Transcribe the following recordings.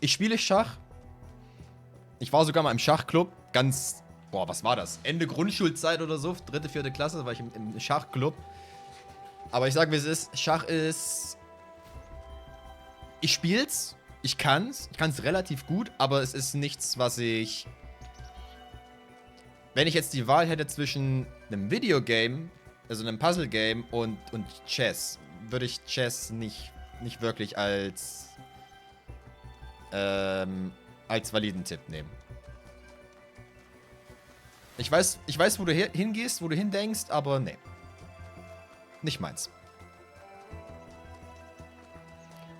Ich spiele Schach. Ich war sogar mal im Schachclub. Ganz, boah, was war das? Ende Grundschulzeit oder so, 3., 4. Klasse, war ich im Schachclub. Aber ich sag, wie es ist, Schach ist... Ich spiel's, ich kann's relativ gut, aber es ist nichts, was ich... Wenn ich jetzt die Wahl hätte zwischen einem Videogame, also einem Puzzle-Game und Chess, würde ich Chess nicht wirklich als validen Tipp nehmen. Ich weiß, wo du hingehst, wo du hindenkst, aber nee. Nicht meins.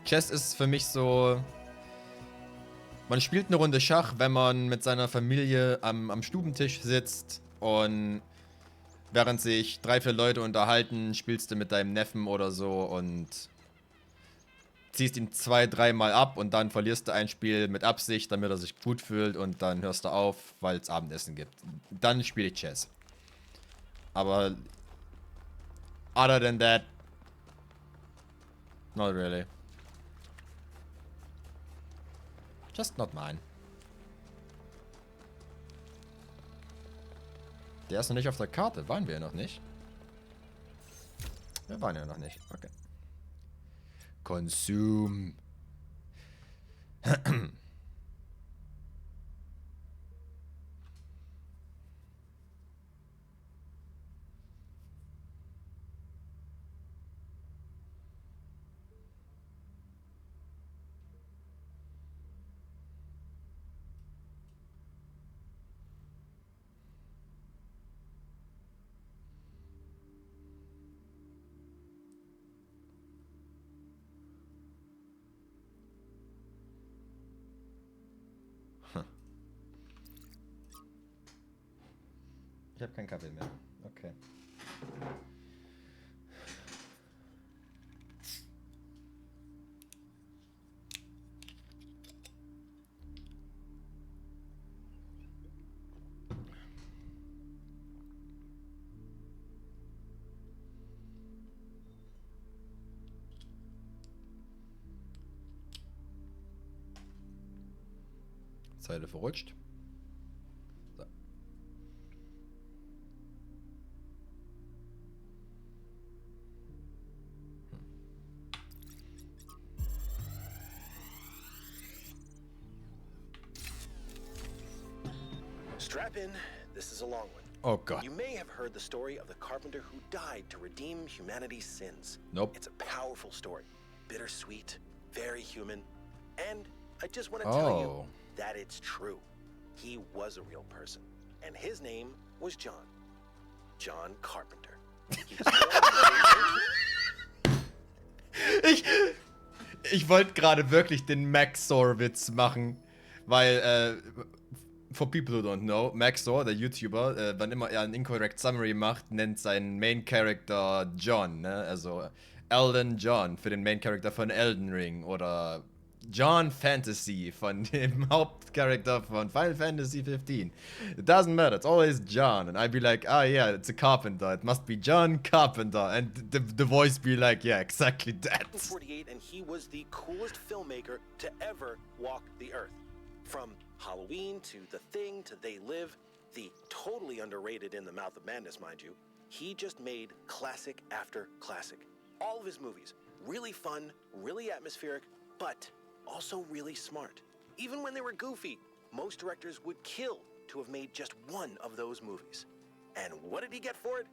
Chess ist für mich so... Man spielt eine Runde Schach, wenn man mit seiner Familie am Stubentisch sitzt und während sich 3, 4 Leute unterhalten, spielst du mit deinem Neffen oder so und ziehst ihn 2, 3 Mal ab und dann verlierst du ein Spiel mit Absicht, damit er sich gut fühlt und dann hörst du auf, weil es Abendessen gibt. Dann spiele ich Chess. Aber other than that, not really. Just not mine. Der ist noch nicht auf der Karte. Waren wir ja noch nicht? Wir waren ja noch nicht. Okay. Konsum. Ich habe keinen Kaffee mehr. Okay. Zeile verrutscht. So. Strap in. This is a long one. Oh God. You may have heard the story of the carpenter who died to redeem humanity's sins. Nope. It's a powerful story. Bittersweet, very human. And I just want to tell you that it's true. He was a real person. And his name was John. John Carpenter. He was Ich wollte gerade wirklich den Maxor-Witz machen, weil, for people who don't know, Maxor, der YouTuber, wann immer er einen Incorrect Summary macht, nennt seinen Main Character John, ne? Also Elden John für den Main Character von Elden Ring oder John Fantasy von dem Hauptcharakter von Final Fantasy 15. It doesn't matter, it's always John. And I'd be like, oh yeah, it's a carpenter. It must be John Carpenter. And the voice be like, yeah, exactly that. 48, and he was the coolest filmmaker to ever walk the earth. From Halloween to The Thing to They Live, the totally underrated In the Mouth of Madness, mind you, he just made classic after classic. All of his movies, really fun, really atmospheric, but also really smart. Even when they were goofy, most directors would kill to have made just one of those movies. And what did he get for it?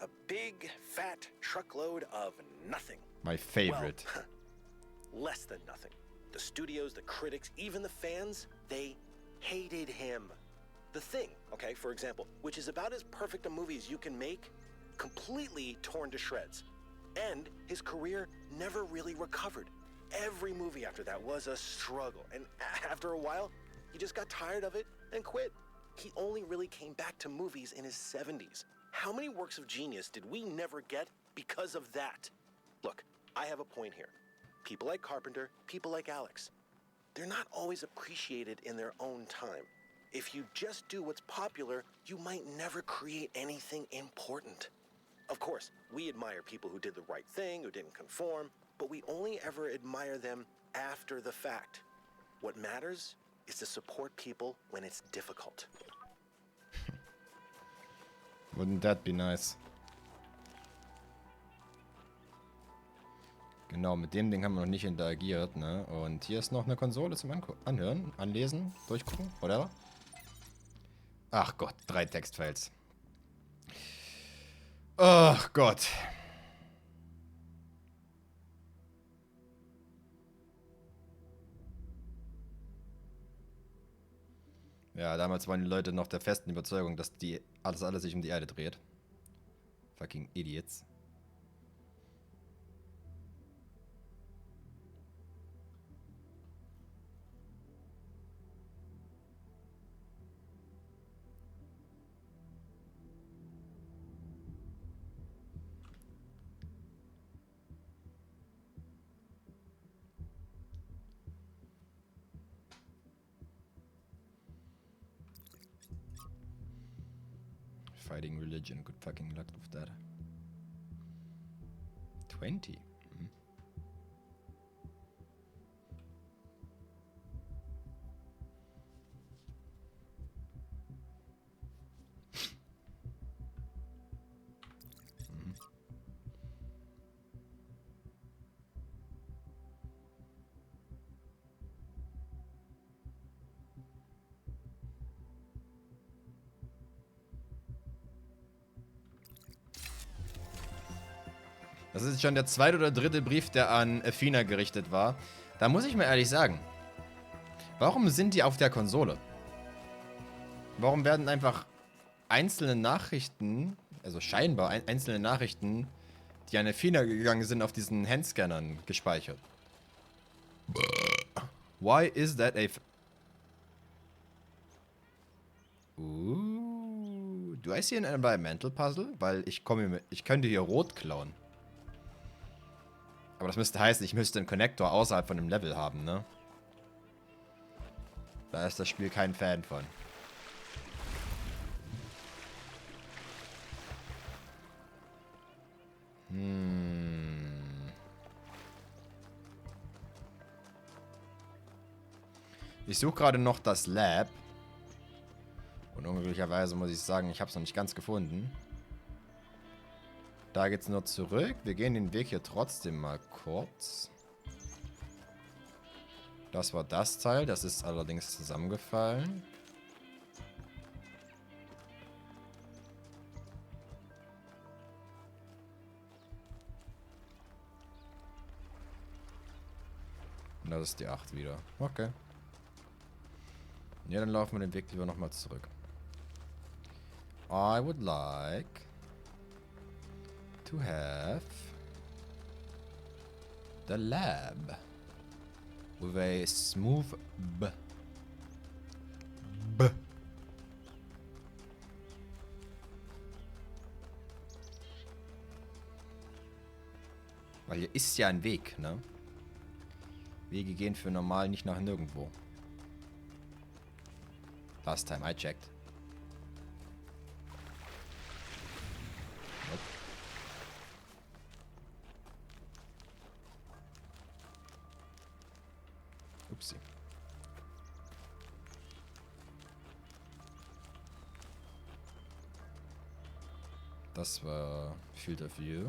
A big, fat truckload of nothing. My favorite. Well, less than nothing. The studios, the critics, even the fans, they hated him. The Thing, okay, for example, which is about as perfect a movie as you can make, completely torn to shreds. And his career never really recovered. Every movie after that was a struggle, and after a while, he just got tired of it and quit. He only really came back to movies in his 70s. How many works of genius did we never get because of that? Look, I have a point here. People like Carpenter, people like Alex, they're not always appreciated in their own time. If you just do what's popular, you might never create anything important. Of course, we admire people who did the right thing, who didn't conform, but we only ever admire them after the fact. What matters is to support people when it's difficult. Wouldn't that be nice? Genau, mit dem Ding haben wir noch nicht interagiert, ne? Und hier ist noch eine Konsole zum Anhören, Anlesen, Durchgucken, oder? Ach Gott, 3 Textfiles. Ach Gott. Ja, damals waren die Leute noch der festen Überzeugung, dass alles sich um die Erde dreht. Fucking Idiots. Fighting religion, good fucking luck with that. 20. Mhm. Mhm. Das ist schon der 2. oder 3. Brief, der an Athena gerichtet war. Da muss ich mir ehrlich sagen, warum sind die auf der Konsole? Warum werden einfach einzelne Nachrichten, also scheinbar einzelne Nachrichten, die an Athena gegangen sind, auf diesen Handscannern gespeichert? Why is that a... Do I see an environmental puzzle? Weil ich könnte hier rot klauen. Aber das müsste heißen, ich müsste einen Connector außerhalb von dem Level haben, ne? Da ist das Spiel kein Fan von. Ich suche gerade noch das Lab. Und unglücklicherweise muss ich sagen, ich habe es noch nicht ganz gefunden. Da geht's nur zurück. Wir gehen den Weg hier trotzdem mal kurz. Das war das Teil. Das ist allerdings zusammengefallen. Und das ist die 8 wieder. Okay. Ja, dann laufen wir den Weg lieber nochmal zurück. I would like to have the lab with a smooth B. Weil hier ist ja ein Weg, ne? Wege gehen für normal nicht nach nirgendwo. Last time I checked. Nope. Upsi. Das war Field of View.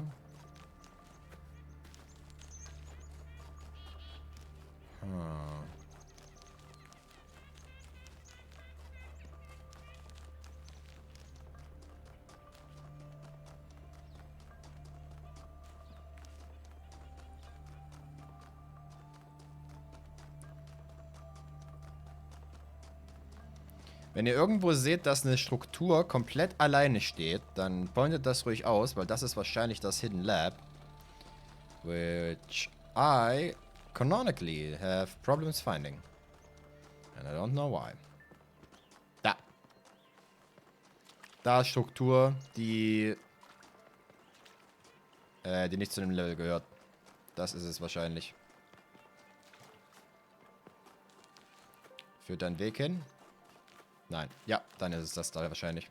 Wenn ihr irgendwo seht, dass eine Struktur komplett alleine steht, dann pointet das ruhig aus, weil das ist wahrscheinlich das Hidden Lab. Which I canonically have problems finding. And I don't know why. Da. Da ist Struktur, die nicht zu dem Level gehört. Das ist es wahrscheinlich. Führt da ein Weg hin? Nein. Ja, dann ist es das da wahrscheinlich.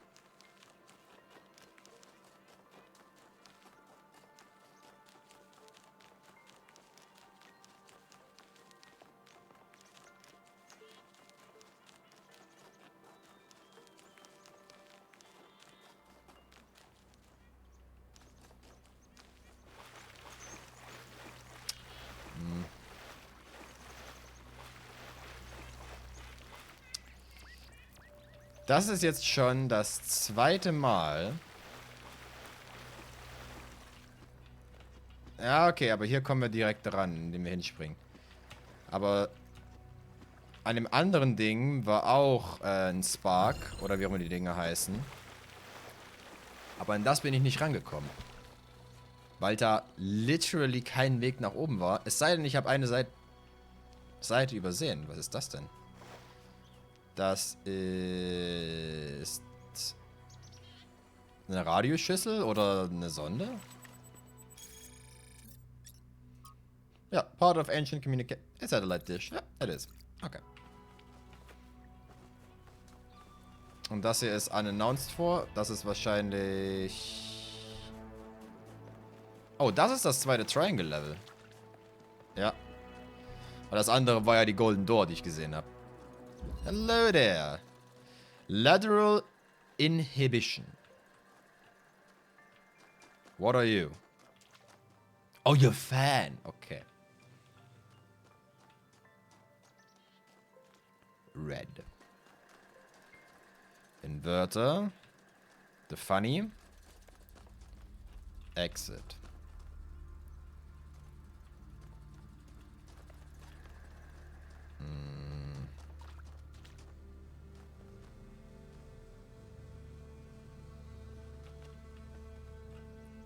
Das ist jetzt schon das zweite Mal. Ja, okay, aber hier kommen wir direkt dran, indem wir hinspringen. Aber an dem anderen Ding war auch ein Spark, oder wie auch immer die Dinge heißen. Aber an das bin ich nicht rangekommen. Weil da literally kein Weg nach oben war. Es sei denn, ich habe eine Seite übersehen. Was ist das denn? Das ist eine Radioschüssel oder eine Sonde? Ja, part of ancient communication. A satellite dish. Ja, it is. Okay. Und das hier ist unannounced for. Das ist wahrscheinlich... Oh, das ist das zweite Triangle-Level. Ja. Weil das andere war ja die Golden Door, die ich gesehen habe. Hello there. Lateral inhibition. What are you? Oh, you're a fan. Okay. Red. Inverter. The funny. Exit.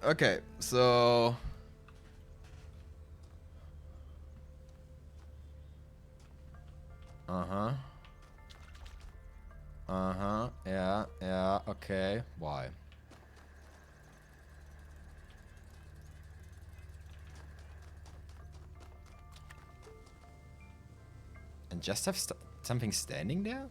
Okay, so... Aha. Aha, ja, okay. Why? And just have something standing there?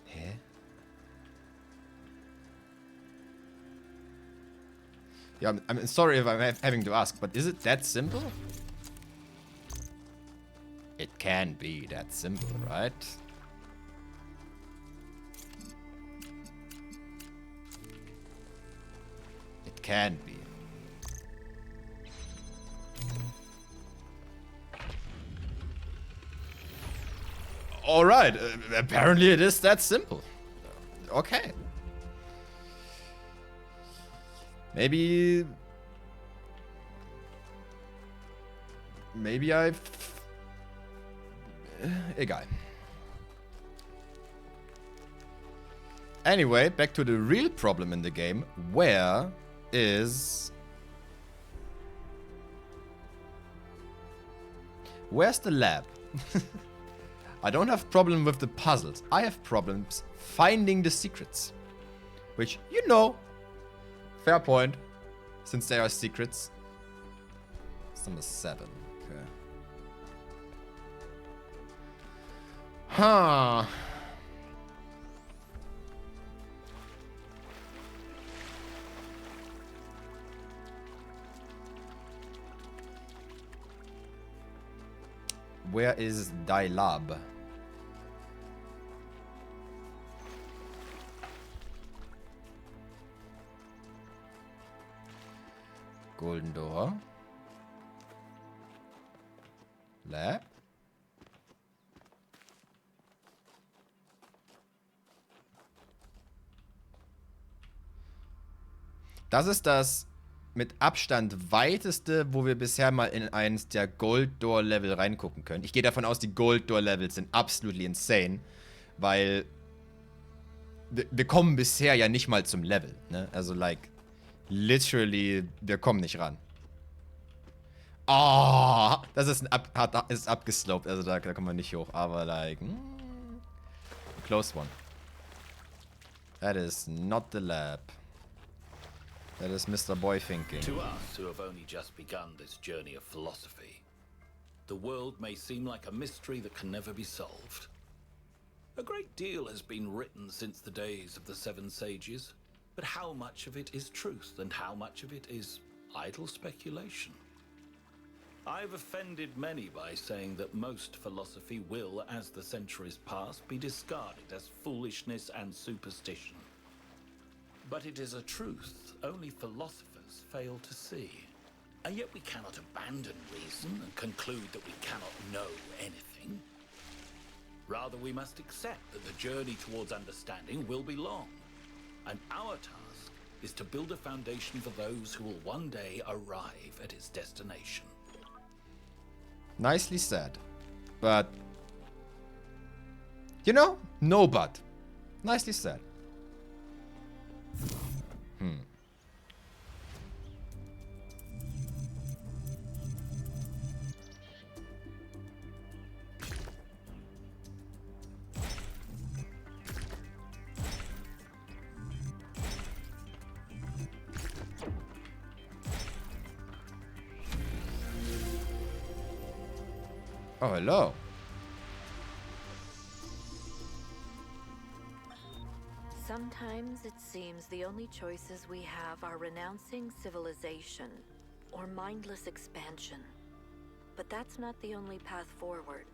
Hä? Yeah, I'm sorry if I'm having to ask, but is it that simple? It can be that simple, right? It can be. Alright, apparently it is that simple. Okay. Maybe I've... Egal. Anyway, back to the real problem in the game. Where is... Where's the lab? I don't have problem with the puzzles. I have problems finding the secrets. Which, you know, fair point. Since they are secrets. It's number 7. Okay. Huh. Where is thy lab? Golden Door. Lab. Das ist das mit Abstand weiteste, wo wir bisher mal in eins der Gold Door Level reingucken können. Ich gehe davon aus, die Gold Door Levels sind absolutely insane, weil wir kommen bisher ja nicht mal zum Level, ne? Also like literally, wir kommen nicht ran. Oh, das ist ist abgesloped, also da kommen wir nicht hoch, aber like close one. That is not the lab. That is Mr. Boy thinking. To us who have only just begun this journey of philosophy, the world may seem like a mystery that can never be solved. A great deal has been written since the days of the Seven Sages, but how much of it is truth and how much of it is idle speculation? I've offended many by saying that most philosophy will, as the centuries pass, be discarded as foolishness and superstition. But it is a truth only philosophers fail to see. And yet we cannot abandon reason and conclude that we cannot know anything. Rather, we must accept that the journey towards understanding will be long. And our task is to build a foundation for those who will one day arrive at its destination. Nicely said. But... you know? No but. Nicely said. Oh, hello. Sometimes it seems the only choices we have are renouncing civilization or mindless expansion. But that's not the only path forward.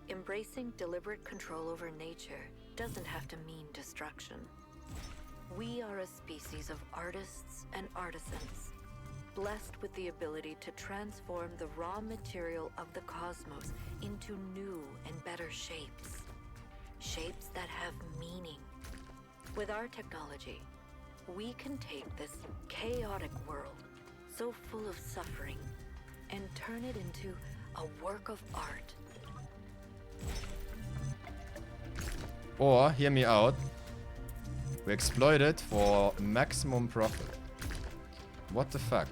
Embracing deliberate control over nature doesn't have to mean destruction. We are a species of artists and artisans, blessed with the ability to transform the raw material of the cosmos into new and better shapes. Shapes that have meaning. With our technology, we can take this chaotic world, so full of suffering, and turn it into a work of art. Or, hear me out, we exploit it for maximum profit. What the fuck?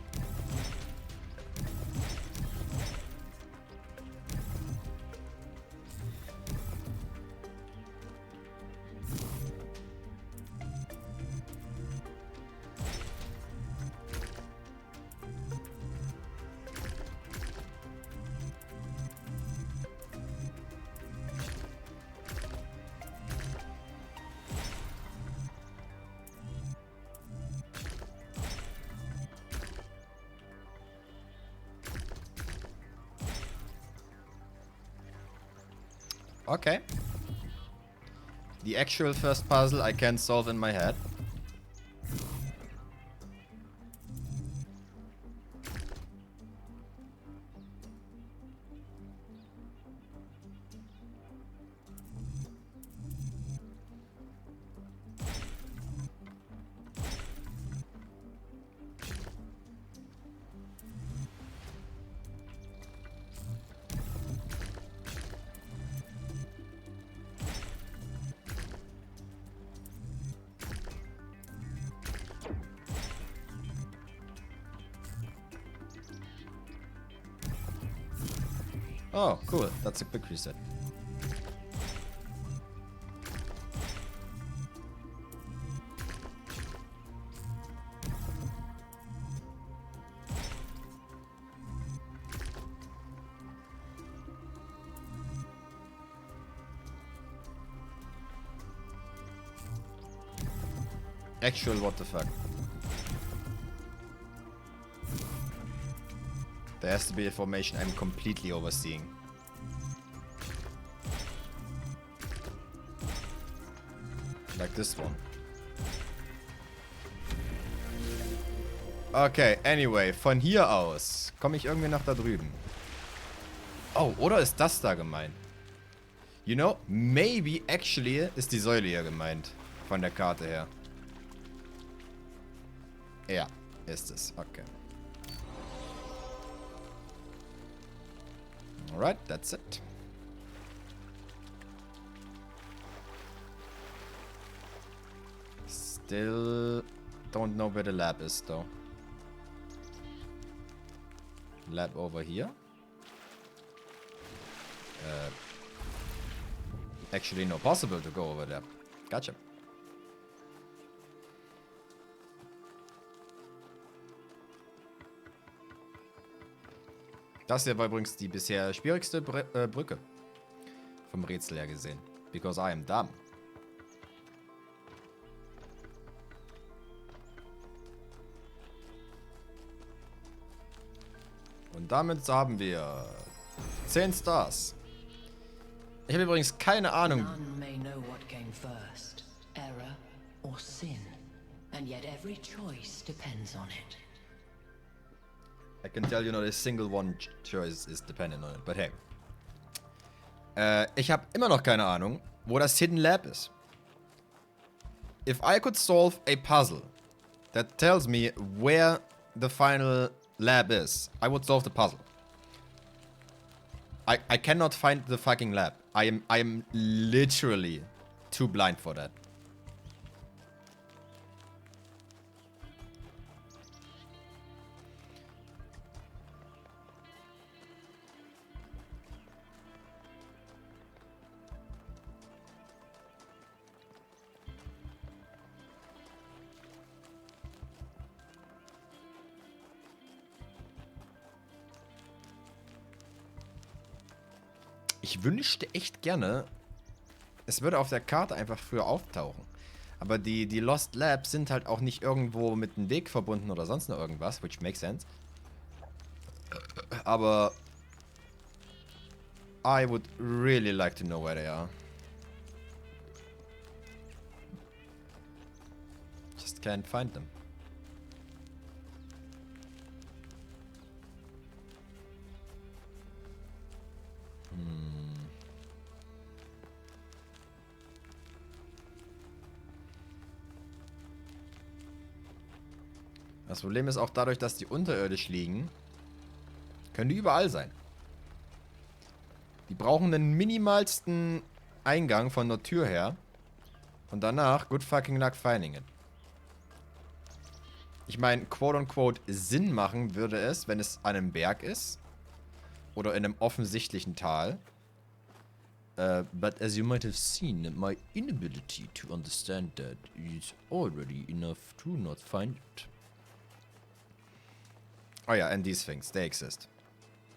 Okay. The actual first puzzle I can solve in my head. Oh, cool. That's a quick reset. Actual what the fuck. There has to be a formation I'm completely overseeing. Like this one. Okay, anyway, von hier aus komme ich irgendwie nach da drüben. Oh, oder ist das da gemeint? You know, maybe actually ist die Säule hier gemeint. Von der Karte her. Ja, ist es. Okay. Alright, that's it. Still don't know where the lab is though. Lab over here. Actually not possible to go over there. Gotcha. Das hier war übrigens die bisher schwierigste Brücke. Vom Rätsel her gesehen. Because I am dumb. Und damit haben wir 10 Stars. Ich habe übrigens keine Ahnung. None may know what came first, error or sin, and yet every choice depends on it. I can tell you not a single one choice is dependent on it, but hey. Ich habe immer noch keine Ahnung, wo das Hidden Lab ist. If I could solve a puzzle that tells me where the final lab is, I would solve the puzzle. I cannot find the fucking lab. I am literally too blind for that. Ich wünschte echt gerne, es würde auf der Karte einfach früher auftauchen. Aber die Lost Labs sind halt auch nicht irgendwo mit einem Weg verbunden oder sonst noch irgendwas, which makes sense. Aber I would really like to know where they are. Just can't find them. Das Problem ist auch dadurch, dass die unterirdisch liegen, können die überall sein. Die brauchen den minimalsten Eingang von der Tür her. Und danach, good fucking luck finding it. Ich meine, quote-unquote Sinn machen würde es, wenn es an einem Berg ist. Oder in einem offensichtlichen Tal. But as you might have seen, my inability to understand that is already enough to not find it. Oh ja, and these things, they exist.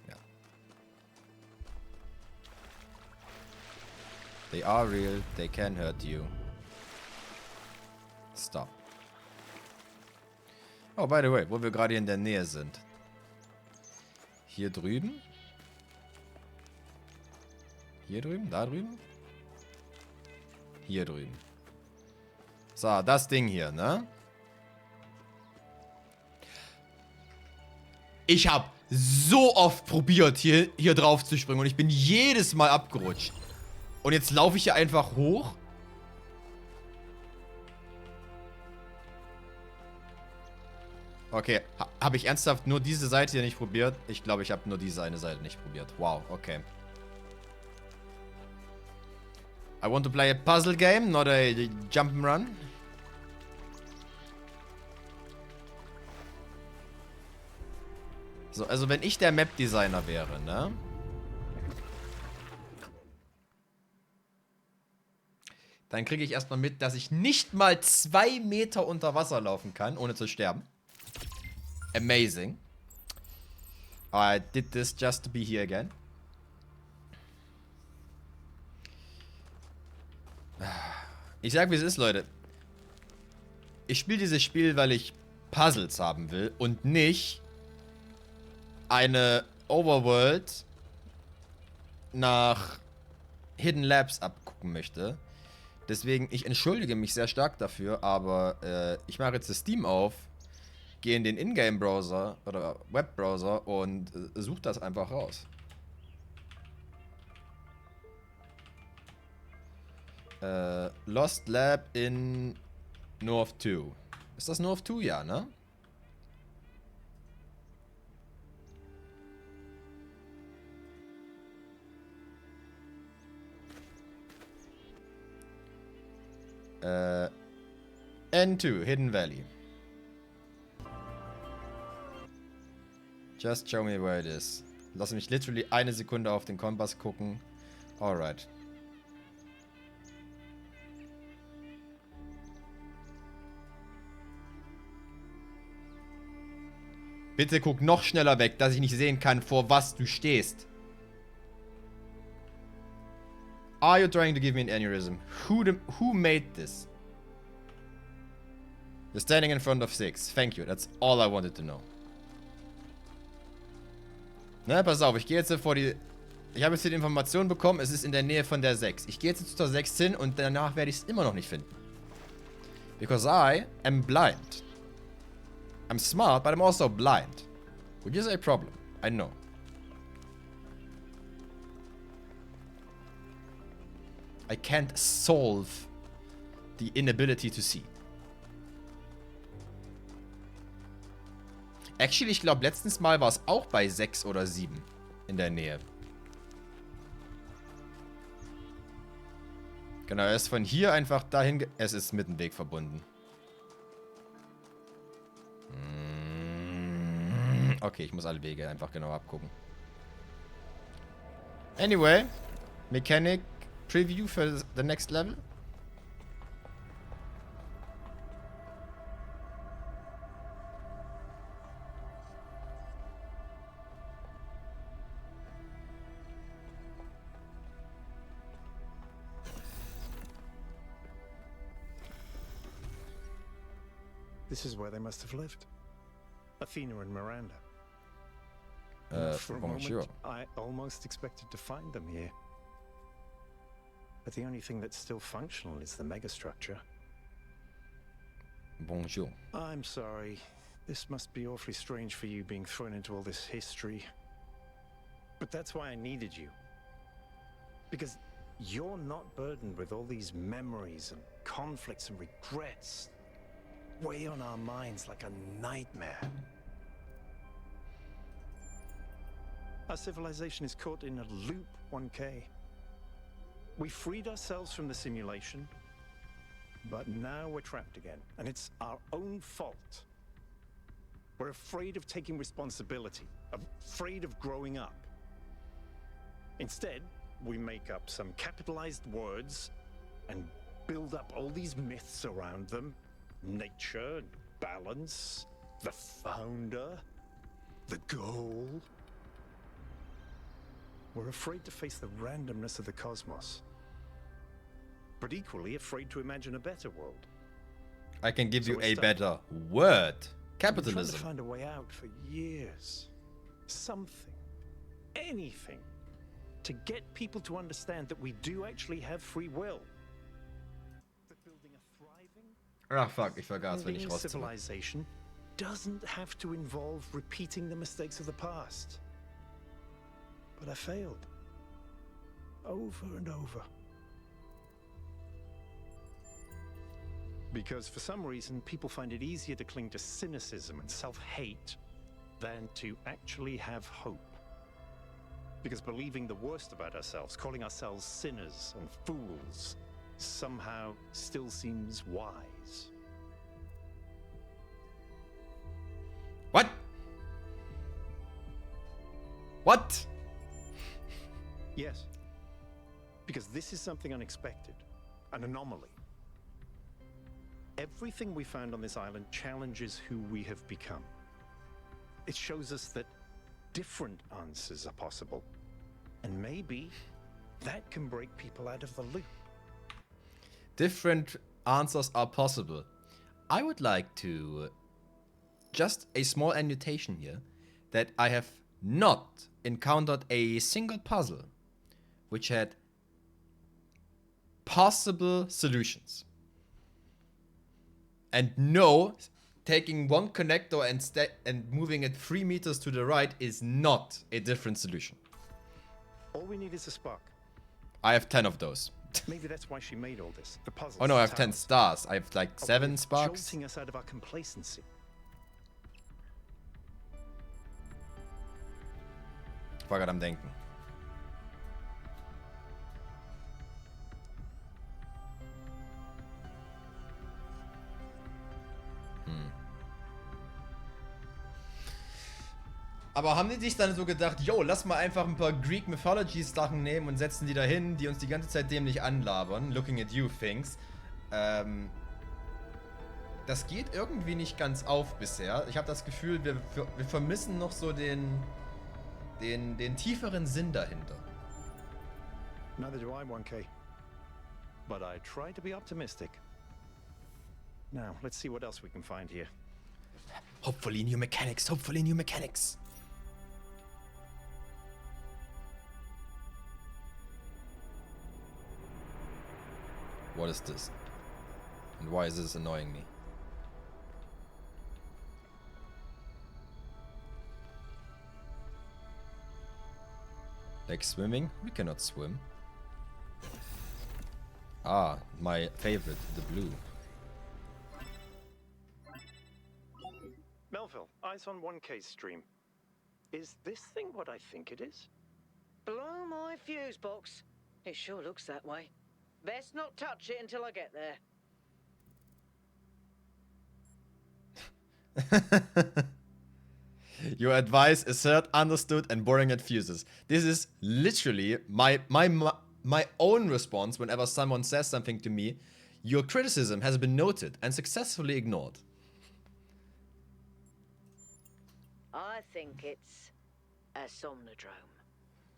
Ja. They are real, they can hurt you. Stop. Oh, by the way, wo wir gerade in der Nähe sind. Hier drüben. Hier drüben, da drüben. Hier drüben. So, das Ding hier, ne? Ich habe so oft probiert, hier drauf zu springen und ich bin jedes Mal abgerutscht. Und jetzt laufe ich hier einfach hoch. Okay, habe ich ernsthaft nur diese Seite hier nicht probiert? Ich glaube, ich habe nur diese eine Seite nicht probiert. Wow, okay. I want to play a puzzle game, not a jump'n'run. So, also wenn ich der Map-Designer wäre, ne? Dann kriege ich erstmal mit, dass ich nicht mal 2 Meter unter Wasser laufen kann, ohne zu sterben. Amazing. I did this just to be here again. Ich sag, wie es ist, Leute. Ich spiele dieses Spiel, weil ich Puzzles haben will und nicht eine Overworld nach Hidden Labs abgucken möchte. Deswegen, ich entschuldige mich sehr stark dafür, aber ich mache jetzt das Steam auf, gehe in den Ingame-Browser oder Webbrowser und suche das einfach raus. Lost Lab in North 2. Ist das North 2? Ja, ne? N2, Hidden Valley. Just show me where it is. Lass mich literally eine Sekunde auf den Kompass gucken. Alright. Bitte guck noch schneller weg, dass ich nicht sehen kann, vor was du stehst. Are you trying to give me an aneurysm? Who made this? You're standing in front of 6. Thank you. That's all I wanted to know. Na, pass auf, ich gehe jetzt vor die... Ich habe jetzt hier die Information bekommen, es ist in der Nähe von der 6. Ich gehe jetzt zu der 6 hin und danach werde ich es immer noch nicht finden. Because I am blind. I'm smart, but I'm also blind. Which is a problem. I know. I can't solve the inability to see. Actually, ich glaube, letztens Mal war es auch bei 6 oder 7 in der Nähe. Genau, er ist von hier einfach dahin... Es ist mit dem Weg verbunden. Okay, ich muss alle Wege einfach genau abgucken. Anyway, Mechanic Preview für the next level. This is where they must have lived. Athena and Miranda. For a bonjour. moment, I almost expected to find them here. But the only thing that's still functional is the megastructure. Bonjour. I'm sorry. This must be awfully strange for you being thrown into all this history. But that's why I needed you. Because you're not burdened with all these memories and conflicts and regrets. Weigh on our minds like a nightmare. Our civilization is caught in a loop, 1K. We freed ourselves from the simulation, but now we're trapped again, and it's our own fault. We're afraid of taking responsibility, afraid of growing up. Instead, we make up some capitalized words and build up all these myths around them. Nature, balance, the founder, the goal. We're afraid to face the randomness of the cosmos, but equally afraid to imagine a better world. I can give So you we're a stuck. better word. We've been trying to Capitalism. find a way out for years. Something, anything, to get people to understand that we do actually have free will. That building a thriving, Ach fuck, ich vergaß, wenn ich living rausziehe. civilization doesn't have to involve repeating the mistakes of the past. But I failed. Over and over. Because for some reason, people find it easier to cling to cynicism and self-hate than to actually have hope. Because believing the worst about ourselves, calling ourselves sinners and fools, somehow still seems wise. What? What? Yes. Because this is something unexpected, an anomaly. Everything we found on this island challenges who we have become. It shows us that different answers are possible, and maybe that can break people out of the loop. Different answers are possible. I would like to... just a small annotation here, that I have not encountered a single puzzle which had possible solutions. And no, taking one connector and moving it 3 meters to the right is not a different solution. All we need is a spark. I have 10 of those. Maybe that's why she made all this. The puzzles. Oh no, I have the 10 towers. stars. I have like A way 7 of sparks. Jolting us out of our complacency. Ich war gerade am Denken. Aber haben die sich dann so gedacht, yo, lass mal einfach ein paar Greek Mythology Sachen nehmen und setzen die da hin, die uns die ganze Zeit dämlich anlabern? Looking at you things. Das geht irgendwie nicht ganz auf bisher. Ich habe das Gefühl, wir vermissen noch so den tieferen Sinn dahinter. Neither do I, 1K. But I try to be optimistic. Now, let's see what else we can find here. Hopefully new mechanics, hopefully new mechanics. What is this? And why is this annoying me? Like swimming? We cannot swim. Ah, my favorite, the blue. Melville, eyes on 1K's stream. Is this thing what I think it is? Blow my fuse box. It sure looks that way. Best not touch it until I get there. Your advice is heard, understood, and boring at fuses. This is literally my own response whenever someone says something to me. Your criticism has been noted and successfully ignored. I think it's a somnodrome.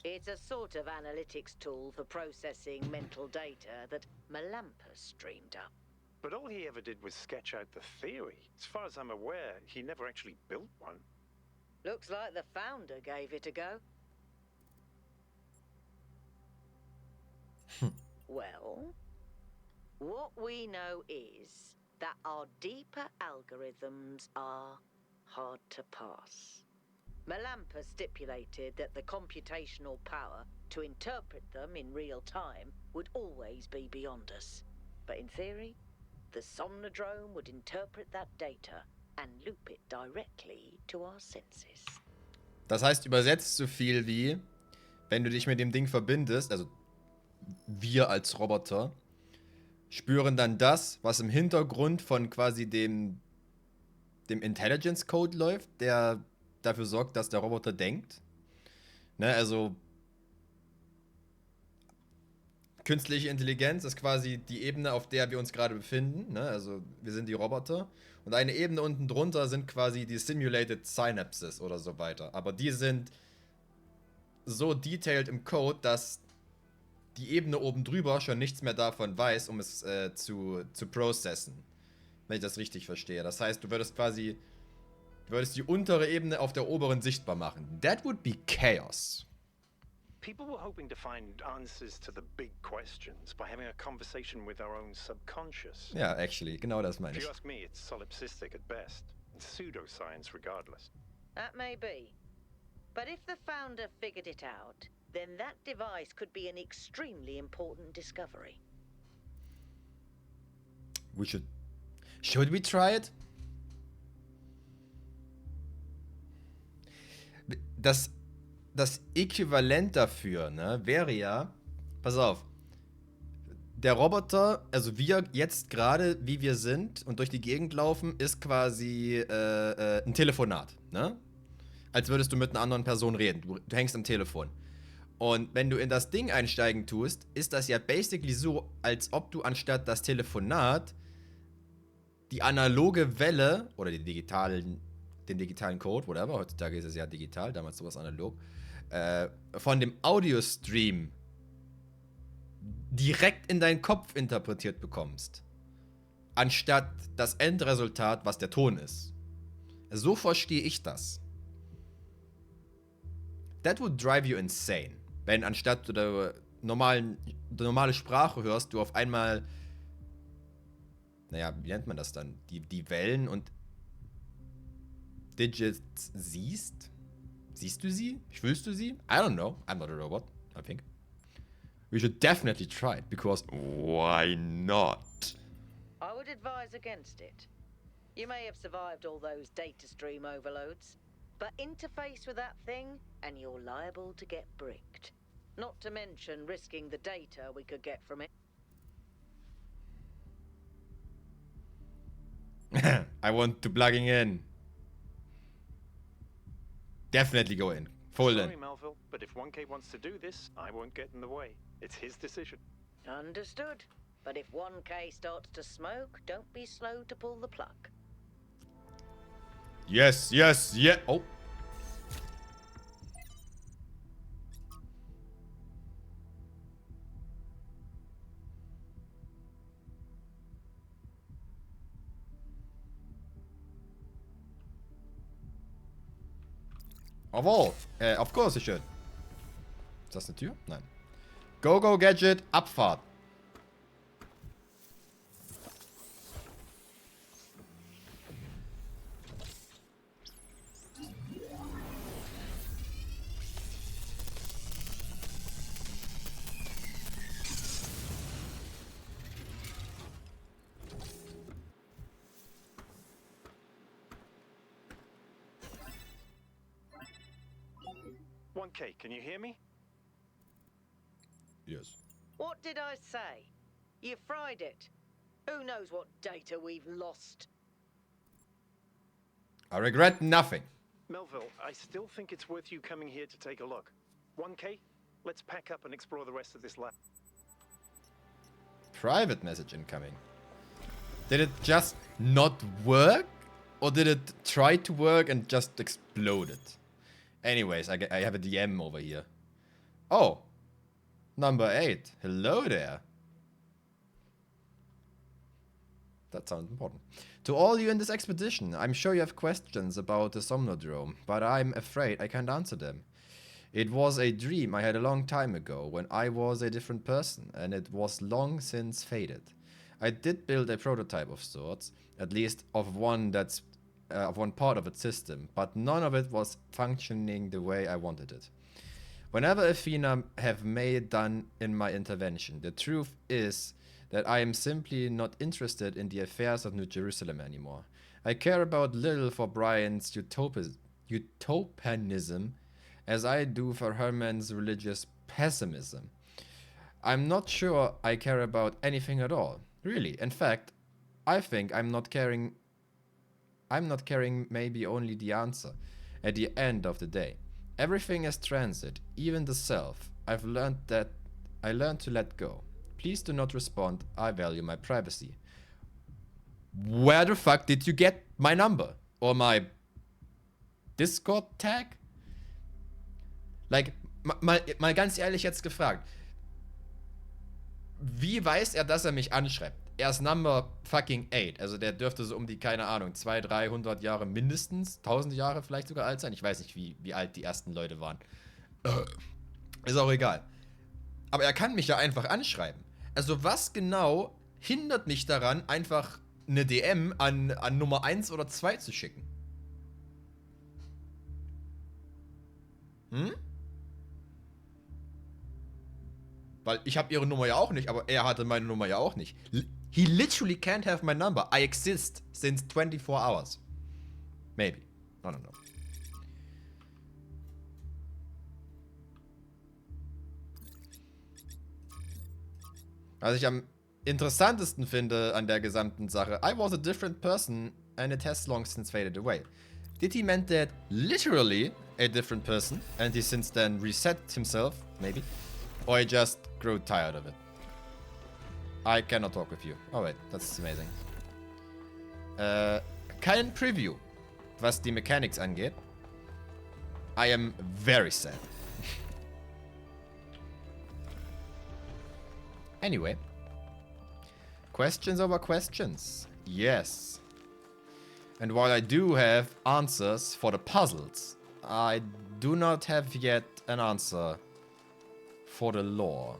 It's a sort of analytics tool for processing mental data that Melampus streamed up. But all he ever did was sketch out the theory. As far as I'm aware, he never actually built one. Looks like the founder gave it a go. Well, what we know is that our deeper algorithms are hard to pass. Melampus stipulated that the computational power to interpret them in real time would always be beyond us. But in theory, the somnodrome would interpret that data and loop it directly to our senses. Das heißt übersetzt so viel wie, wenn du dich mit dem Ding verbindest, also wir als Roboter, spüren dann das, was im Hintergrund von quasi dem Intelligence Code läuft, der dafür sorgt, dass der Roboter denkt. Ne, also künstliche Intelligenz ist quasi die Ebene, auf der wir uns gerade befinden. Ne? Also wir sind die Roboter. Und eine Ebene unten drunter sind quasi die Simulated Synapses oder so weiter. Aber die sind so detailed im Code, dass die Ebene oben drüber schon nichts mehr davon weiß, um es zu processen. Wenn ich das richtig verstehe. Das heißt, du würdest die untere Ebene auf der oberen sichtbar machen. That would be chaos. People were hoping to find answers to the big questions by having a conversation with our own subconscious. Ja, actually, genau das meine If ich. you ask me, it's solipsistic at best, and pseudoscience regardless. That may be. But if the founder figured it out, then that device could be an extremely important discovery. Should we try it? Das Äquivalent dafür, ne, wäre ja, pass auf, der Roboter, also wir jetzt gerade, wie wir sind und durch die Gegend laufen, ist quasi ein Telefonat, ne? Als würdest du mit einer anderen Person reden. Du hängst am Telefon. Und wenn du in das Ding einsteigen tust, ist das ja basically so, als ob du anstatt das Telefonat die analoge Welle oder den digitalen Code, whatever, heutzutage ist es ja digital, damals sowas analog, von dem Audio-Stream direkt in deinen Kopf interpretiert bekommst. Anstatt das Endresultat, was der Ton ist. So verstehe ich das. That would drive you insane. Wenn anstatt du normale Sprache hörst, du auf einmal, naja, wie nennt man das dann? Die Wellen und Digits siehst? Siehst du sie? Fühlst du sie? I don't know. I'm not a robot, I think. We should definitely try it, because why not? I would advise against it. You may have survived all those data stream overloads, but interface with that thing and you're liable to get bricked. Not to mention risking the data we could get from it. I want to plugging in. Definitely go in. Full Sorry, in. Melville, but if 1K wants to do this, I won't get in the way. It's his decision. Understood. But if 1K starts to smoke, don't be slow to pull the plug. Yes, yes, yeah. Oh. Of course it should. Ist das eine Tür? Nein. Go, go, Gadget, Abfahrt. Okay, can you hear me? Yes. What did I say? You fried it. Who knows what data we've lost? I regret nothing. Melville, I still think it's worth you coming here to take a look. 1K, let's pack up and explore the rest of this lab. Private message incoming. Did it just not work? Or did it try to work and just exploded? Anyways, I have a DM over here. Oh. Number 8. Hello there. That sounds important. To all you in this expedition, I'm sure you have questions about the Somnodrome, but I'm afraid I can't answer them. It was a dream I had a long time ago, when I was a different person, and it was long since faded. I did build a prototype of sorts, at least of one part of its system, but none of it was functioning the way I wanted it. Whenever Athena have made done in my intervention, the truth is that I am simply not interested in the affairs of New Jerusalem anymore. I care about little for Brian's utopianism as I do for Herman's religious pessimism. I'm not sure I care about anything at all. Really. In fact, I think I'm not caring maybe only the answer at the end of the day. Everything is transit, even the self. I learned to let go. Please do not respond. I value my privacy. Where the fuck did you get my number? Or my Discord tag? Like, mal ganz ehrlich jetzt gefragt. Wie weiß er, dass er mich anschreibt? Er ist Number fucking 8. Also der dürfte so um die, keine Ahnung, 200, 300 Jahre mindestens, 1000 Jahre vielleicht sogar alt sein. Ich weiß nicht, wie alt die ersten Leute waren. Ist auch egal. Aber er kann mich ja einfach anschreiben. Also was genau hindert mich daran, einfach eine DM an Nummer 1 oder 2 zu schicken? Hm? Weil ich habe ihre Nummer ja auch nicht, aber er hatte meine Nummer ja auch nicht. He literally can't have my number. I exist since 24 hours. Maybe. I don't know. Was ich am interessantesten finde an der gesamten Sache, I was a different person and it has long since faded away. Did he meant that literally a different person and he since then reset himself, maybe? Or he just grew tired of it? I cannot talk with you. Oh wait, that's amazing. Kein Preview, was die Mechanics angeht. I am very sad. Anyway. Questions over questions. Yes. And while I do have answers for the puzzles, I do not have yet an answer for the lore.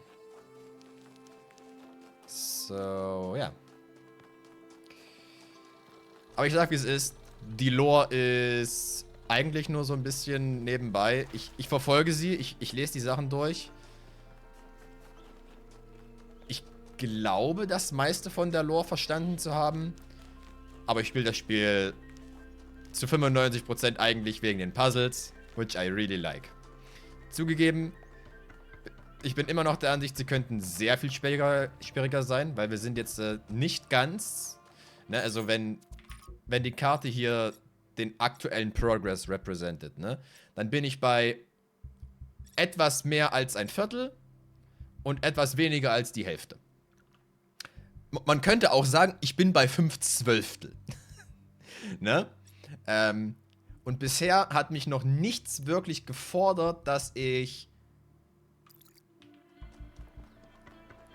So, ja. Aber ich sag, wie es ist. Die Lore ist eigentlich nur so ein bisschen nebenbei. Ich verfolge sie, ich lese die Sachen durch. Ich glaube, das meiste von der Lore verstanden zu haben. Aber ich spiele das Spiel zu 95% eigentlich wegen den Puzzles, which I really like. Zugegeben, ich bin immer noch der Ansicht, sie könnten sehr viel schwieriger sein, weil wir sind jetzt nicht ganz, ne, also wenn die Karte hier den aktuellen Progress represented, ne, dann bin ich bei etwas mehr als ein Viertel und etwas weniger als die Hälfte. Man könnte auch sagen, ich bin bei 5/12. Ne? Und bisher hat mich noch nichts wirklich gefordert, dass ich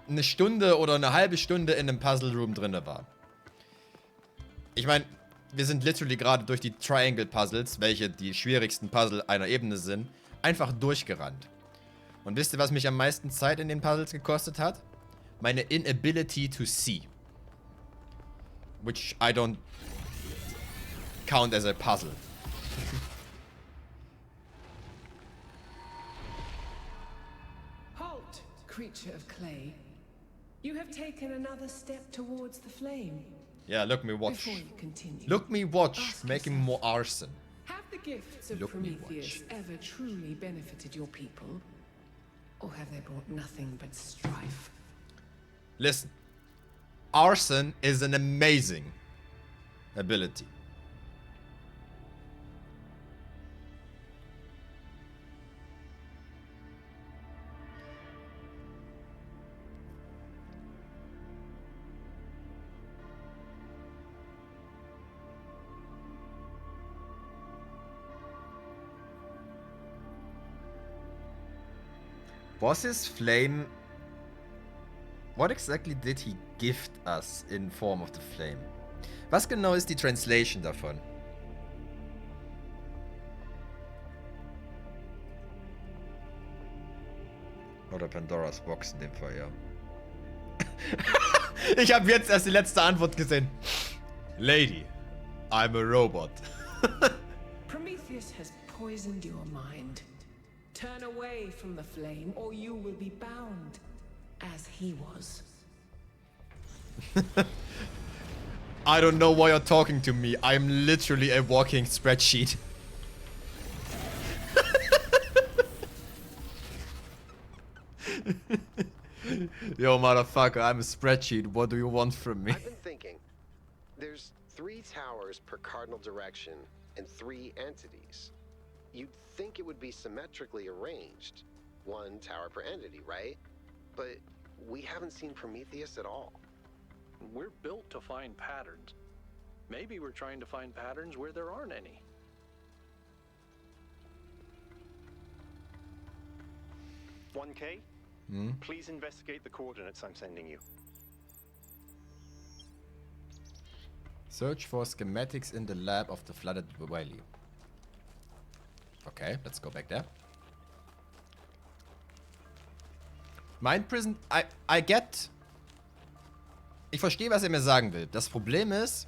eine Stunde oder eine halbe Stunde in einem Puzzle Room drin war. Ich meine, wir sind literally gerade durch die Triangle Puzzles, welche die schwierigsten Puzzle einer Ebene sind, einfach durchgerannt. Und wisst ihr, was mich am meisten Zeit in den Puzzles gekostet hat? Meine inability to see. Which I don't count as a puzzle. Halt, creature of clay. You have taken another step towards the flame. Yeah, look me watch. Before you continue, Look me watch, ask making yourself, more arson. have Have the gifts of Look me Prometheus ever truly benefited your people? Or have they brought nothing but strife? Listen, arson is an amazing ability. Was his flame... What exactly did he gift us in form of the flame? Was genau ist die Translation davon? Oder Pandoras Box in dem Fall, ja. Ich habe jetzt erst die letzte Antwort gesehen. Lady, I'm a robot. Prometheus has poisoned your mind. Turn away from the flame, or you will be bound, as he was. I don't know why you're talking to me. I'm literally a walking spreadsheet. Yo, motherfucker, I'm a spreadsheet. What do you want from me? I've been thinking. There's 3 towers per cardinal direction and 3 entities. You'd think it would be symmetrically arranged. 1 tower per entity, right? But we haven't seen Prometheus at all. We're built to find patterns. Maybe we're trying to find patterns where there aren't any. "1K, please investigate the coordinates I'm sending you." Search for schematics in the lab of the flooded valley. Okay, let's go back there. Mind Prison, I get. Ich verstehe, was er mir sagen will. Das Problem ist,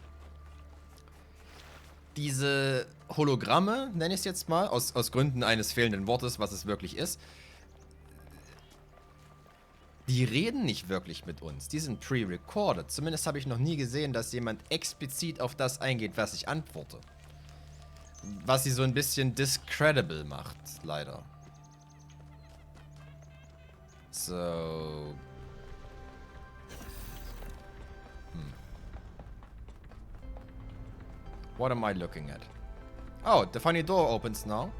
diese Hologramme, nenne ich es jetzt mal, aus Gründen eines fehlenden Wortes, was es wirklich ist, die reden nicht wirklich mit uns. Die sind pre-recorded. Zumindest habe ich noch nie gesehen, dass jemand explizit auf das eingeht, was ich antworte. Was sie so ein bisschen discreditable macht, leider. So. What am I looking at? Oh, the funny door opens now.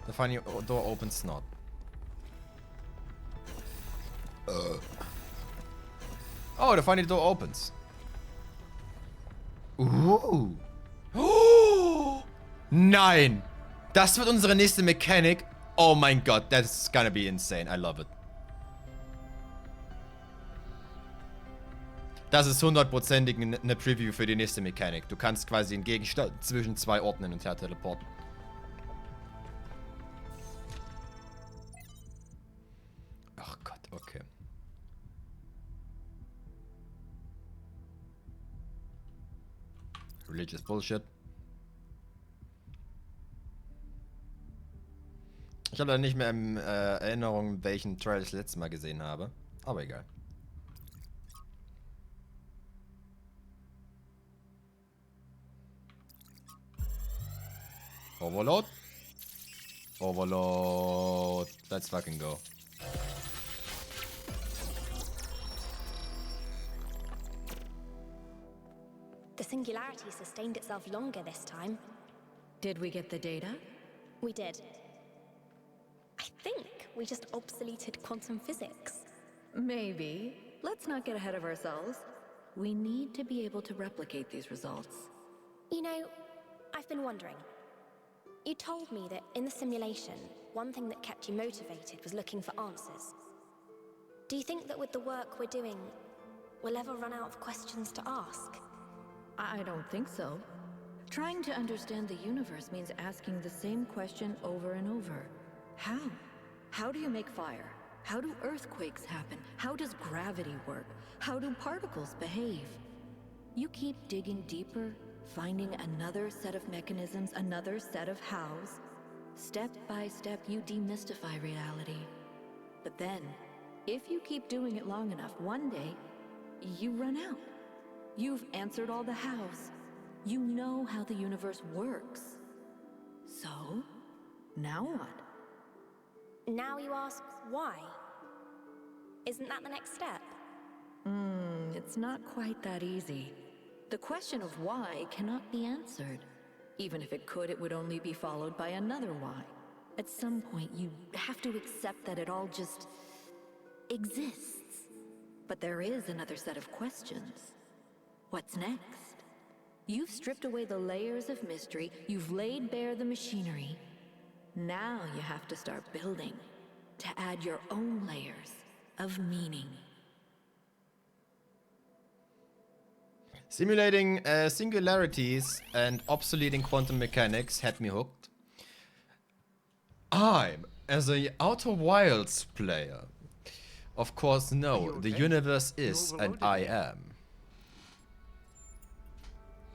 The funny door opens not. Oh, the funny door opens. Oh, nein! Das wird unsere nächste Mechanik. Oh mein Gott, that's gonna be insane. I love it. Das ist hundertprozentig eine Preview für die nächste Mechanik. Du kannst quasi einen Gegenstand zwischen 2 Orten hin und her teleporten. Ach Gott, okay. Religious Bullshit. Ich habe da nicht mehr in Erinnerung, welchen Trailer ich das letzte Mal gesehen habe. Aber egal. Overload. Overload. Let's fucking go. The singularity sustained itself longer this time. Did we get the data? We did. I think we just obsoleted quantum physics. Maybe. Let's not get ahead of ourselves. We need to be able to replicate these results. You know, I've been wondering. You told me that in the simulation, one thing that kept you motivated was looking for answers. Do you think that with the work we're doing, we'll ever run out of questions to ask? I don't think so. Trying to understand the universe means asking the same question over and over. How? How do you make fire? How do earthquakes happen? How does gravity work? How do particles behave? You keep digging deeper, finding another set of mechanisms, another set of hows. Step by step, you demystify reality. But then, if you keep doing it long enough, one day, you run out. You've answered all the hows. You know how the universe works. So? Now what? Now you ask why? Isn't that the next step? It's not quite that easy. The question of why cannot be answered. Even if it could, it would only be followed by another why. At some point, you have to accept that it all just exists. But there is another set of questions. What's next? You've stripped away the layers of mystery, you've laid bare the machinery. Now you have to start building, to add your own layers of meaning. Simulating singularities and obsoleting quantum mechanics had me hooked. I'm, as a Outer Wilds player, of course know the universe is and I am.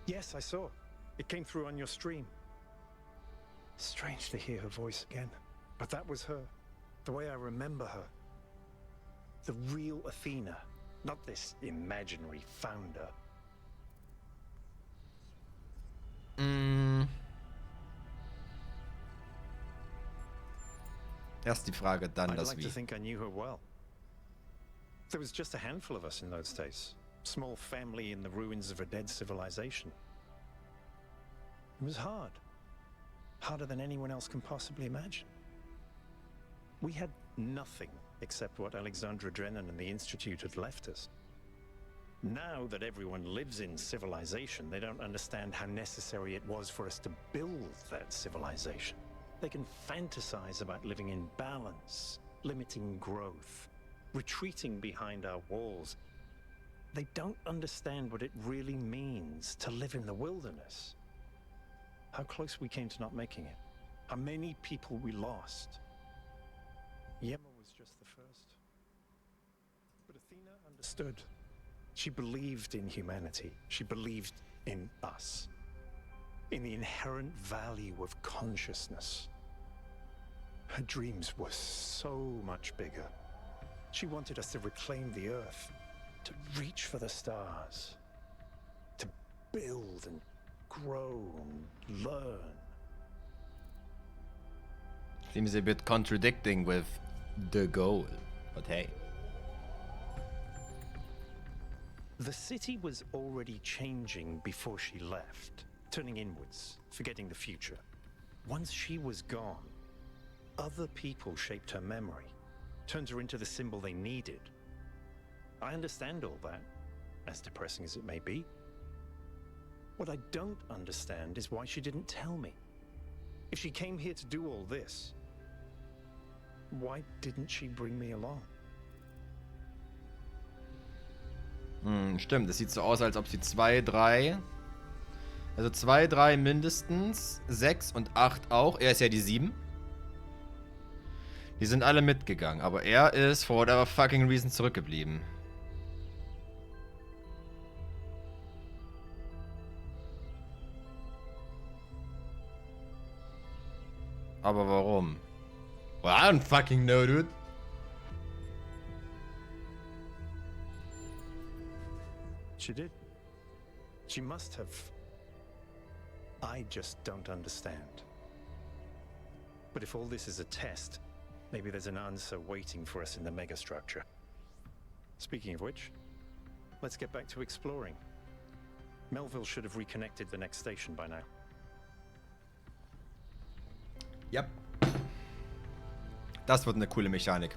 Yes, I saw. It came through on your stream. Strange to hear her voice again. But that was her. The way I remember her. The real Athena. Not this imaginary founder. Erst die Frage, dann I'd das like Wie. to think I knew her well. There was just a handful of us in those days. Small family in the ruins of a dead civilization. It was hard. Harder than anyone else can possibly imagine. We had nothing except what Alexandra Drennan and the Institute had left us. Now that everyone lives in civilization, they don't understand how necessary it was for us to build that civilization. They can fantasize about living in balance, limiting growth, retreating behind our walls. They don't understand what it really means to live in the wilderness. How close we came to not making it. How many people we lost. Yemma was just the first. But Athena understood. She believed in humanity. She believed in us. In the inherent value of consciousness. Her dreams were so much bigger. She wanted us to reclaim the Earth, to reach for the stars, to build and grow and learn. Seems a bit contradicting with the goal, but hey. The city was already changing before she left, turning inwards, forgetting the future. Once she was gone, other people shaped her memory, turned her into the symbol they needed. I understand all that, as depressing as it may be. What I don't understand is why she didn't tell me. If she came here to do all this, why didn't she bring me along? Stimmt, es sieht so aus, als ob sie 2, 3... Also 2, 3 mindestens, 6 und 8 auch. Er ist ja die 7. Die sind alle mitgegangen, aber er ist for whatever fucking reason zurückgeblieben. Aber warum? Well, I don't fucking know, dude. She did. She must have. I just don't understand. But if all this is a test, maybe there's an answer waiting for us in the megastructure. Speaking of which, let's get back to exploring. Melville should have reconnected the next station by now. Yep. Das wird eine coole Mechanik.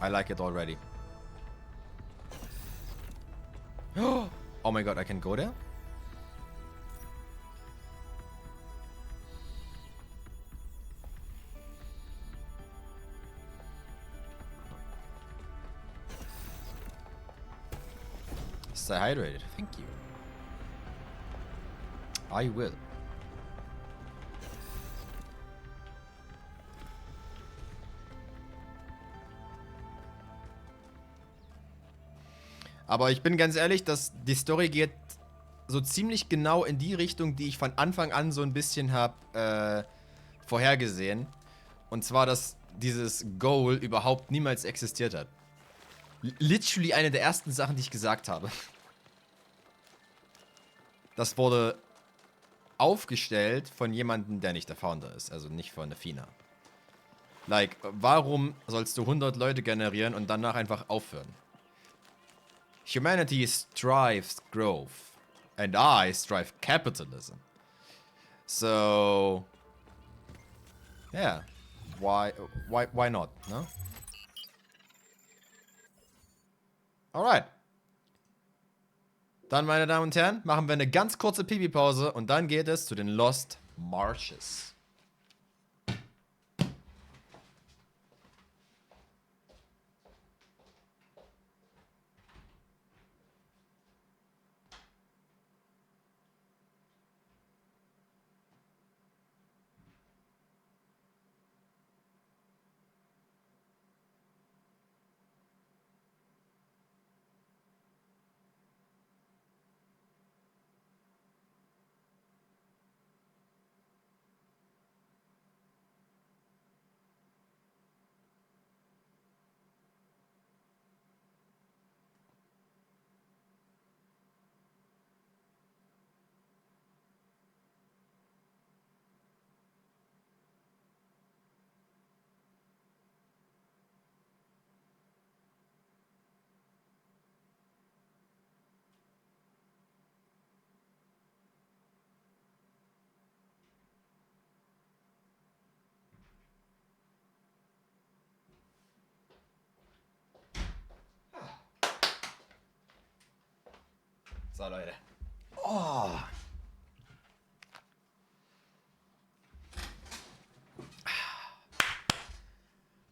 I like it already. Oh my god, I can go there? Stay hydrated, thank you. I will. Aber ich bin ganz ehrlich, dass die Story geht so ziemlich genau in die Richtung, die ich von Anfang an so ein bisschen habe vorhergesehen. Und zwar, dass dieses Goal überhaupt niemals existiert hat. Literally eine der ersten Sachen, die ich gesagt habe. Das wurde aufgestellt von jemandem, der nicht der Founder ist. Also nicht von Athena. Like, warum sollst du 100 Leute generieren und danach einfach aufhören? Humanity strives growth. And I strive capitalism. So... yeah. Why not, ne? Alright. Dann, meine Damen und Herren, machen wir eine ganz kurze Pipi-Pause und dann geht es zu den Lost Marshes. So, Leute. Oh.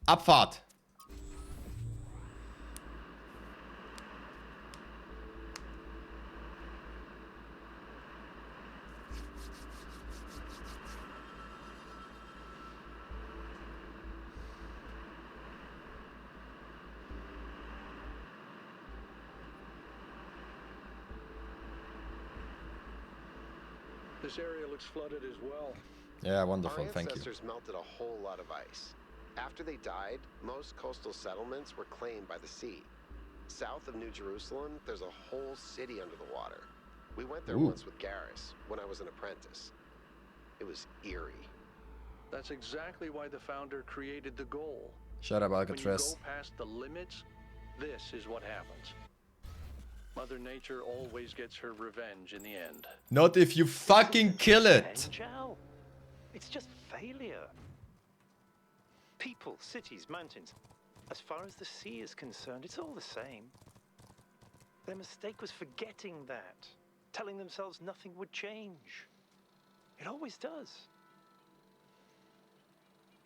Abfahrt. This area looks flooded as well. Yeah, wonderful, Our thank you. ancestors melted a whole lot of ice. After they died, most coastal settlements were claimed by the sea. South of New Jerusalem, there's a whole city under the water. We went there once with Garrus, when I was an apprentice. It was eerie. That's exactly why the founder created the goal. Shut up, When you Alcatraz. go past the limits, this is what happens. Mother Nature always gets her revenge in the end. Not if you fucking kill it. Angel. It's just failure. People, cities, mountains. As far as the sea is concerned, it's all the same. Their mistake was forgetting that. Telling themselves nothing would change. It always does.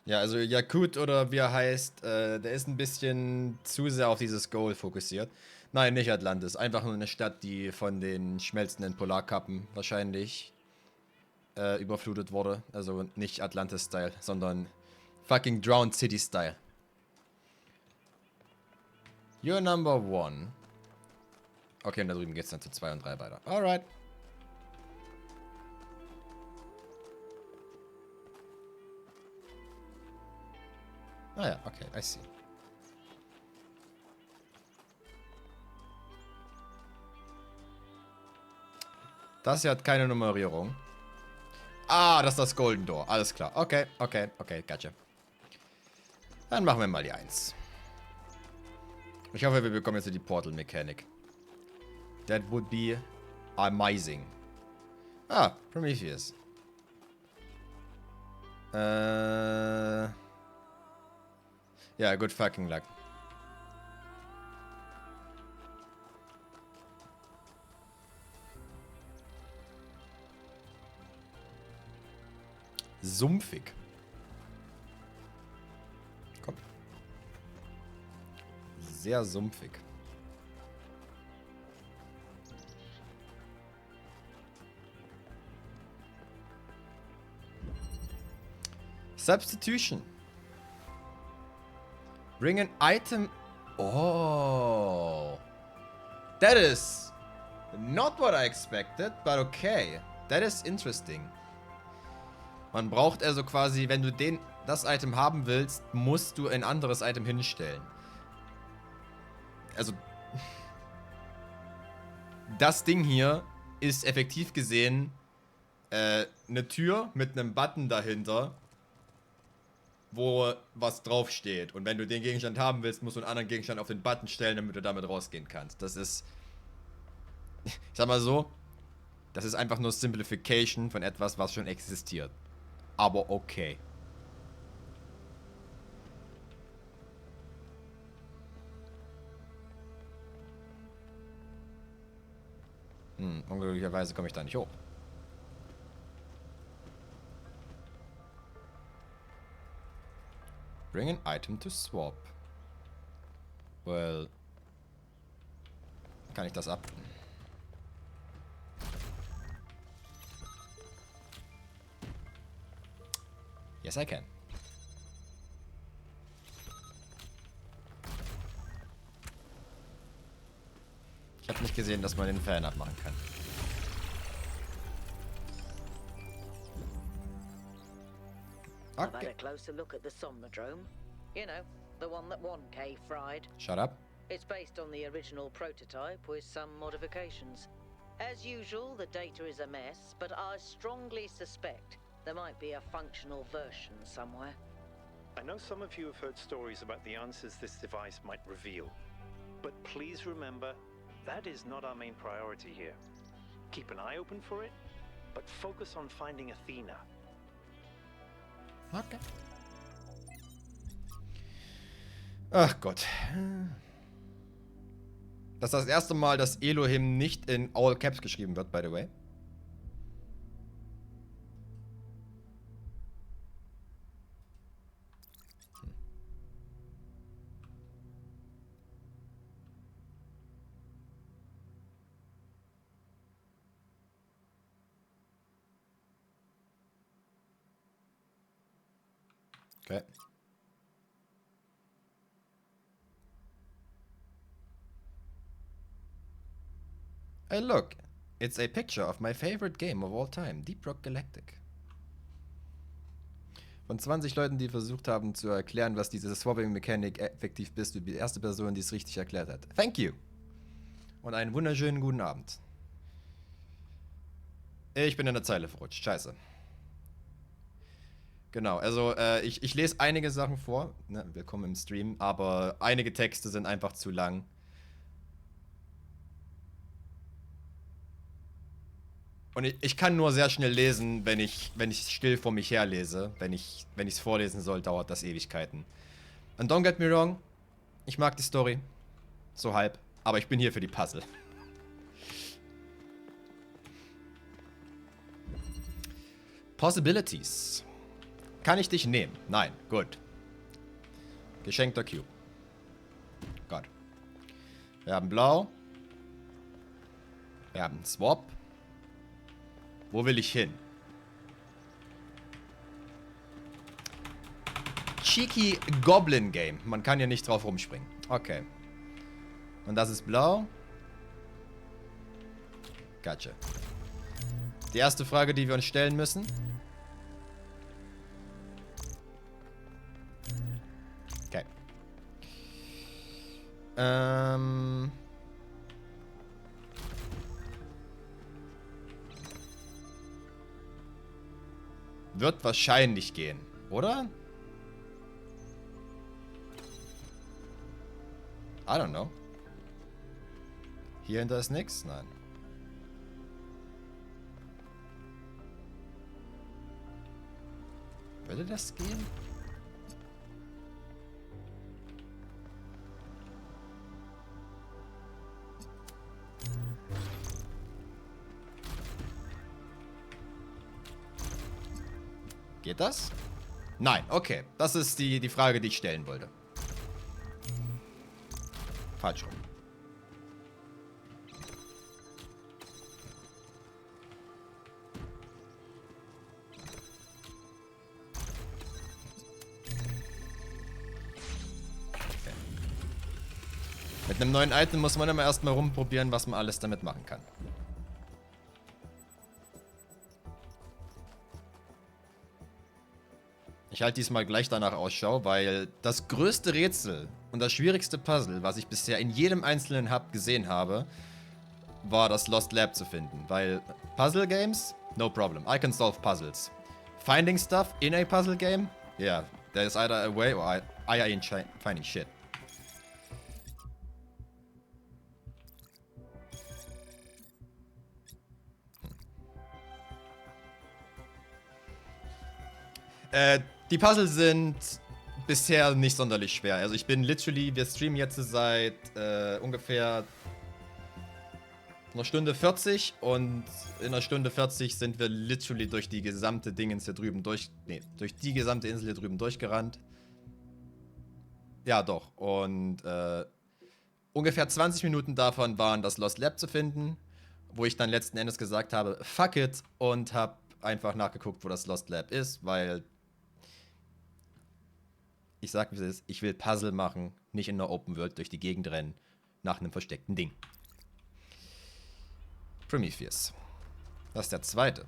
Ja, also Yakut oder wie er heißt, der ist ein bisschen zu sehr auf dieses Goal fokussiert. Nein, nicht Atlantis. Einfach nur eine Stadt, die von den schmelzenden Polarkappen wahrscheinlich überflutet wurde. Also nicht Atlantis-Style, sondern fucking Drowned City-Style. You're number one. Okay, und da drüben geht's dann zu 2 und 3 weiter. Alright. Ah ja, okay, I see. Das hier hat keine Nummerierung. Ah, das ist das Golden Door. Alles klar. Okay, okay, okay, gotcha. Dann machen wir mal die 1. Ich hoffe, wir bekommen jetzt die Portal-Mechanik. That would be amazing. Ah, Prometheus. Ja, good fucking luck. Sumpfig. Komm. Sehr sumpfig. Substitution. Bring an item. Oh. That is not what I expected, but okay. That is interesting. Man braucht also quasi, wenn du das Item haben willst, musst du ein anderes Item hinstellen. Also, das Ding hier ist effektiv gesehen eine Tür mit einem Button dahinter, wo was draufsteht. Und wenn du den Gegenstand haben willst, musst du einen anderen Gegenstand auf den Button stellen, damit du damit rausgehen kannst. Das ist, ich sag mal so, das ist einfach nur Simplification von etwas, was schon existiert. Aber okay. Unglücklicherweise komme ich da nicht hoch. Bring an item to swap. Well. Kann ich das ab? Yes, I can. Ich habe nicht gesehen, dass man den Fan abmachen kann. I've had Okay. a closer look at the Somnodrome. You know, the one that 1K fried. Shut up. It's based on the original prototype with some modifications. As usual, the data is a mess, but I strongly suspect there might be a functional version somewhere. I know some of you have heard stories about the answers this device might reveal. But please remember, that is not our main priority here. Keep an eye open for it, but focus on finding Athena. Okay. Ach Gott. Das ist das erste Mal, dass Elohim nicht in All Caps geschrieben wird, by the way. Okay. Hey, look. It's a picture of my favorite game of all time, Deep Rock Galactic. Von 20 Leuten, die versucht haben zu erklären, was diese Swapping-Mechanik effektiv bist, du die erste Person, die es richtig erklärt hat. Thank you. Und einen wunderschönen guten Abend. Ich bin in der Zeile verrutscht. Scheiße. Genau, also ich lese einige Sachen vor. Ne, willkommen im Stream. Aber einige Texte sind einfach zu lang. Und ich kann nur sehr schnell lesen, wenn ich still vor mich her lese. Wenn ich es vorlesen soll, dauert das Ewigkeiten. Und don't get me wrong, ich mag die Story. So halb. Aber ich bin hier für die Puzzle. Possibilities. Kann ich dich nehmen? Nein. Gut. Geschenkter Cube. Gott. Wir haben Blau. Wir haben Swap. Wo will ich hin? Cheeky Goblin Game. Man kann ja nicht drauf rumspringen. Okay. Und das ist blau. Gotcha. Die erste Frage, die wir uns stellen müssen. Okay. Wird wahrscheinlich gehen, oder? I don't know. Hier hinter ist nix? Nein. Würde das gehen? Geht das? Nein, okay. Das ist die Frage, die ich stellen wollte. Falsch rum. Okay. Mit einem neuen Item muss man immer erstmal rumprobieren, was man alles damit machen kann. Ich halte diesmal gleich danach Ausschau, weil das größte Rätsel und das schwierigste Puzzle, was ich bisher in jedem einzelnen Hub gesehen habe, war das Lost Lab zu finden. Weil Puzzle Games No problem. I can solve puzzles. Finding stuff in a puzzle game? Yeah, there's either a way or I ain't finding shit. Die Puzzles sind bisher nicht sonderlich schwer. Also ich bin literally, wir streamen jetzt seit ungefähr einer Stunde 40 und in einer Stunde 40 sind wir literally durch die gesamte Dingens hier drüben durch die gesamte Insel hier drüben durchgerannt. Ja, doch. Und ungefähr 20 Minuten davon waren das Lost Lab zu finden, wo ich dann letzten Endes gesagt habe, fuck it, und habe einfach nachgeguckt, wo das Lost Lab ist, weil ich sag, wie es ist, ich will Puzzle machen, nicht in der Open World durch die Gegend rennen, nach einem versteckten Ding. Prometheus. Das ist der zweite.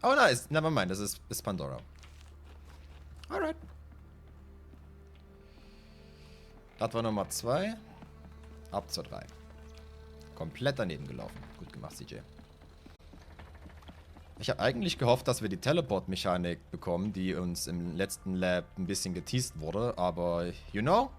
Oh nein, nevermind, das ist Pandora. Alright. Das war Nummer 2. Ab zur 3. Komplett daneben gelaufen. Gut gemacht, CJ. Ich habe eigentlich gehofft, dass wir die Teleport-Mechanik bekommen, die uns im letzten Lab ein bisschen geteased wurde, aber you know,